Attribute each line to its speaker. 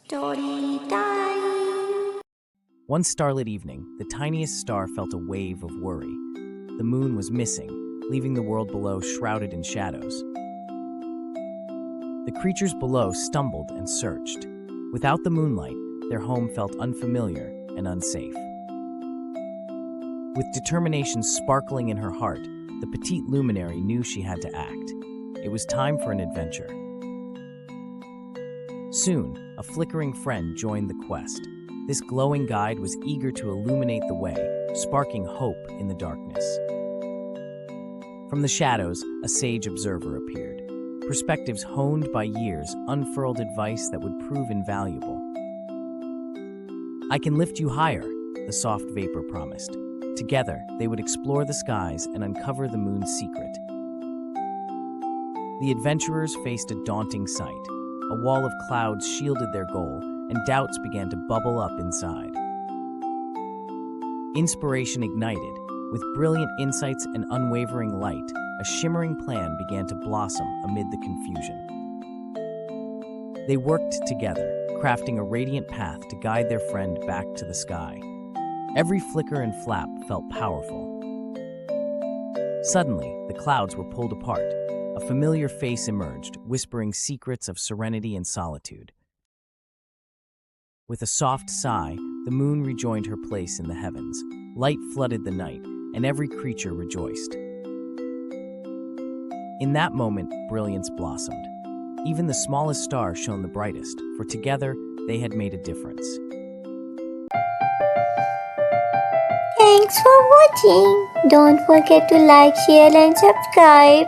Speaker 1: Story time.
Speaker 2: One starlit evening, the tiniest star felt a wave of worry. The moon was missing, leaving the world below shrouded in shadows. The creatures below stumbled and searched. Without the moonlight, their home felt unfamiliar and unsafe. With determination sparkling in her heart, the petite luminary knew she had to act. It was time for an adventure. Soon, a flickering friend joined the quest. This glowing guide was eager to illuminate the way, sparking hope in the darkness. From the shadows, a sage observer appeared. Perspectives honed by years unfurled advice that would prove invaluable. "I can lift you higher," the soft vapor promised. Together, they would explore the skies and uncover the moon's secret. The adventurers faced a daunting sight. A wall of clouds shielded their goal, and doubts began to bubble up inside. Inspiration ignited. With brilliant insights and unwavering light, a shimmering plan began to blossom amid the confusion. They worked together, crafting a radiant path to guide their friend back to the sky. Every flicker and flap felt powerful. Suddenly, the clouds were pulled apart. A familiar face emerged, whispering secrets of serenity and solitude. With a soft sigh, the moon rejoined her place in the heavens. Light flooded the night, and every creature rejoiced. In that moment, brilliance blossomed. Even the smallest star shone the brightest, for together they had made a difference.
Speaker 1: Thanks for watching. Don't forget to like, share, and subscribe.